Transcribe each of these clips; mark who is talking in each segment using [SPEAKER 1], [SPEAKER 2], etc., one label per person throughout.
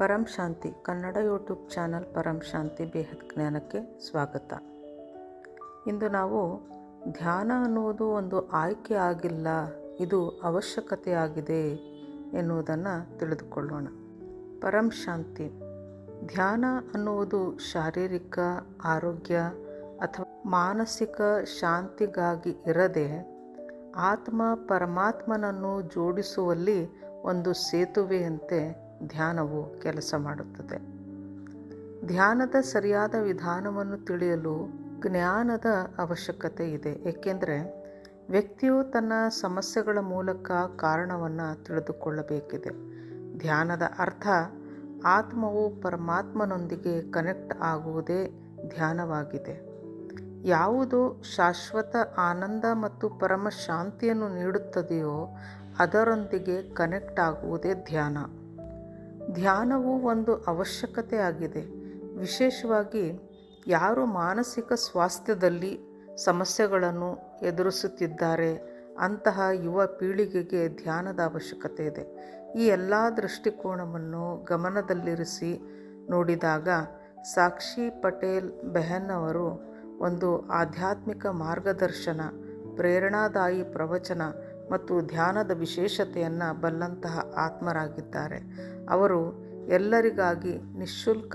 [SPEAKER 1] ಪರಂ ಶಾಂತಿ Kannada YouTube channel ಪರಂ ಶಾಂತಿ ಬೇಹದ್ ಜ್ಞಾನಕ್ಕೆ ಸ್ವಾಗತ. ಇಂದು ನಾವು ಧ್ಯಾನ ಅನ್ನುವುದು ಒಂದು ಆಯ್ಕೆ ಆಗಿಲ್ಲ, ಇದು ಅವಶ್ಯಕತೆಯಾಗಿದೆ ಎನ್ನುವುದನ್ನು ತಿಳಿದುಕೊಳ್ಳೋಣ. ಪರಂ ಶಾಂತಿ ಧ್ಯಾನ ಅನ್ನುವುದು ಶಾರೀರಿಕ ಆರೋಗ್ಯ ಅಥವಾ ಮಾನಸಿಕ ಶಾಂತಿಗಾಗಿ ಇರದೆ ಆತ್ಮ ಪರಮಾತ್ಮನನ್ನು ಜೋಡಿಸುವಲ್ಲಿ ಒಂದು ಸೇತುವೆಯಂತೆ ಧ್ಯಾನವು ಕೆಲಸ ಮಾಡುತ್ತದೆ. ಧ್ಯಾನದ ಸರಿಯಾದ ವಿಧಾನವನ್ನು ತಿಳಿಯಲು ಜ್ಞಾನದ ಅವಶ್ಯಕತೆ ಇದೆ, ಏಕೆಂದರೆ ವ್ಯಕ್ತಿಯು ತನ್ನ ಸಮಸ್ಯೆಗಳ ಮೂಲಕ ಕಾರಣವನ್ನು ತಿಳಿದುಕೊಳ್ಳಬೇಕಿದೆ. ಧ್ಯಾನದ ಅರ್ಥ ಆತ್ಮವು ಪರಮಾತ್ಮನೊಂದಿಗೆ ಕನೆಕ್ಟ್ ಆಗುವುದೇ ಧ್ಯಾನವಾಗಿದೆ. ಯಾವುದು ಶಾಶ್ವತ ಆನಂದ ಮತ್ತು ಪರಮ ಶಾಂತಿಯನ್ನು ನೀಡುತ್ತದೆಯೋ ಅದರೊಂದಿಗೆ ಕನೆಕ್ಟ್ ಆಗುವುದೇ ಧ್ಯಾನ. ಧ್ಯಾನವು ಒಂದು ಅವಶ್ಯಕತೆ ಆಗಿದೆ. ವಿಶೇಷವಾಗಿ ಯಾರು ಮಾನಸಿಕ ಸ್ವಾಸ್ಥ್ಯದಲ್ಲಿ ಸಮಸ್ಯೆಗಳನ್ನು ಎದುರಿಸುತ್ತಿದ್ದಾರೆ ಅಂತಹ ಯುವ ಪೀಳಿಗೆಗೆ ಧ್ಯಾನದ ಅವಶ್ಯಕತೆ ಇದೆ. ಈ ಎಲ್ಲ ದೃಷ್ಟಿಕೋನವನ್ನು ಗಮನದಲ್ಲಿರಿಸಿ ನೋಡಿದಾಗ ಸಾಕ್ಷಿ ಪಟೇಲ್ ಬೆಹನ್ ಅವರು ಒಂದು ಆಧ್ಯಾತ್ಮಿಕ ಮಾರ್ಗದರ್ಶನ, ಪ್ರೇರಣಾದಾಯಿ ಪ್ರವಚನ ಮತ್ತು ಧ್ಯಾನದ ವಿಶೇಷತೆಯನ್ನು ಬಲ್ಲಂತಹ ಆತ್ಮರಾಗಿದ್ದಾರೆ. ಅವರು ಎಲ್ಲರಿಗಾಗಿ ನಿಶುಲ್ಕ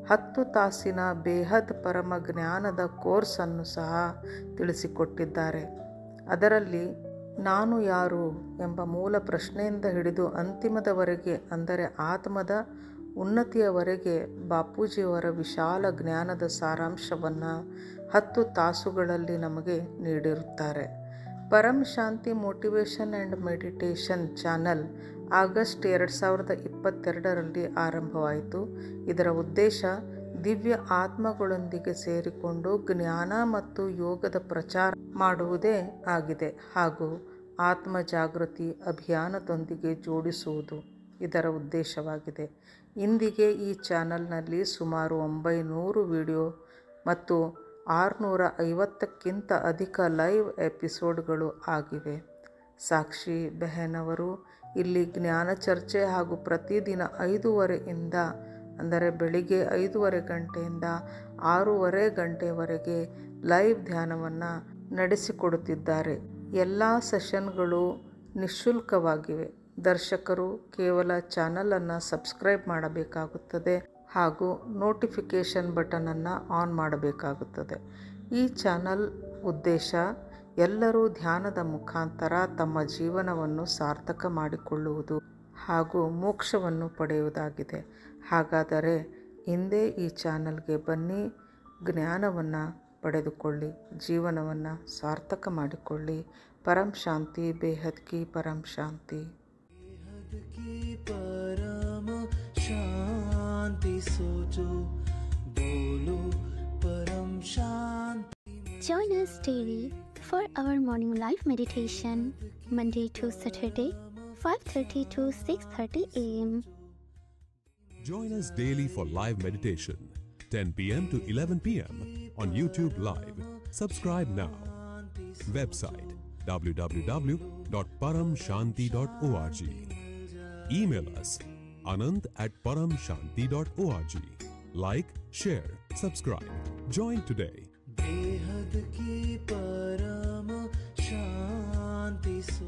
[SPEAKER 1] 10 ತಾಸಿನ ಬೇಹದ್ ಪರಮ ಜ್ಞಾನದ ಕೋರ್ಸನ್ನು ಸಹ ತಿಳಿಸಿಕೊಟ್ಟಿದ್ದಾರೆ. ಅದರಲ್ಲಿ ನಾನು ಯಾರು ಎಂಬ ಮೂಲ ಪ್ರಶ್ನೆಯಿಂದ ಹಿಡಿದು ಅಂತಿಮದವರೆಗೆ, ಅಂದರೆ ಆತ್ಮದ ಉನ್ನತಿಯವರೆಗೆ ಬಾಪೂಜಿಯವರ ವಿಶಾಲ ಜ್ಞಾನದ ಸಾರಾಂಶವನ್ನು 10 ತಾಸುಗಳಲ್ಲಿ ನಮಗೆ ನೀಡಿರುತ್ತಾರೆ. Param Shanti motivation and meditation channel August 2022ರಲ್ಲಿ ಆರಂಭವಾಯಿತು. ಇದರ ಉದ್ದೇಶ ದಿವ್ಯ ಆತ್ಮಗಳೊಂದಿಗೆ ಸೇರಿಕೊಂಡು ಜ್ಞಾನ ಮತ್ತು ಯೋಗದ ಪ್ರಚಾರ ಮಾಡುವುದೇ ಆಗಿದೆ ಹಾಗೂ ಆತ್ಮ ಜಾಗೃತಿ ಅಭಿಯಾನದೊಂದಿಗೆ ಜೋಡಿಸುವುದು ಇದರ ಉದ್ದೇಶವಾಗಿದೆ. ಇಂದಿಗೆ ಈ ಚಾನಲ್ನಲ್ಲಿ ಸುಮಾರು 900 ವಿಡಿಯೋ ಮತ್ತು 650ಕ್ಕಿಂತ ಅಧಿಕ ಲೈವ್ ಎಪಿಸೋಡ್ಗಳು ಆಗಿವೆ. ಸಾಕ್ಷಿ ಬೆಹನ್ ಅವರು ಇಲ್ಲಿ ಜ್ಞಾನ ಚರ್ಚೆ ಹಾಗೂ ಪ್ರತಿದಿನ 5:30 ಅಂದರೆ ಬೆಳಿಗ್ಗೆ 5:30 ಗಂಟೆಯಿಂದ 6:30 ಗಂಟೆವರೆಗೆ ಲೈವ್ ಧ್ಯಾನವನ್ನು ನಡೆಸಿಕೊಡುತ್ತಿದ್ದಾರೆ. ಎಲ್ಲ ಸೆಷನ್ಗಳು ನಿಶುಲ್ಕವಾಗಿವೆ. ದರ್ಶಕರು ಕೇವಲ ಚಾನಲನ್ನು ಸಬ್ಸ್ಕ್ರೈಬ್ ಮಾಡಬೇಕಾಗುತ್ತದೆ ಹಾಗೂ ನೋಟಿಫಿಕೇಷನ್ ಬಟನನ್ನು ಆನ್ ಮಾಡಬೇಕಾಗುತ್ತದೆ. ಈ ಚಾನಲ್ ಉದ್ದೇಶ ಎಲ್ಲರೂ ಧ್ಯಾನದ ಮುಖಾಂತರ ತಮ್ಮ ಜೀವನವನ್ನು ಸಾರ್ಥಕ ಮಾಡಿಕೊಳ್ಳುವುದು ಹಾಗೂ ಮೋಕ್ಷವನ್ನು ಪಡೆಯುವುದಾಗಿದೆ. ಹಾಗಾದರೆ ಹಿಂದೆ ಈ ಚಾನಲ್ಗೆ ಬನ್ನಿ, ಜ್ಞಾನವನ್ನು ಪಡೆದುಕೊಳ್ಳಿ, ಜೀವನವನ್ನು ಸಾರ್ಥಕ ಮಾಡಿಕೊಳ್ಳಿ. ಪರಂ ಶಾಂತಿ ಬೇಹದ್ ಕಿ ಪರಂ ಶಾಂತಿ.
[SPEAKER 2] Join us daily for our morning live meditation, Monday to Saturday, 5:30 to 6:30 a.m.
[SPEAKER 3] Join us daily for live meditation, 10 p.m. to 11 p.m. on YouTube Live. Subscribe now. Website www.paramshanti.org. Email us anand@paramshanti.org. Like, share, subscribe. Join today.
[SPEAKER 4] बेहद की परम शांति सो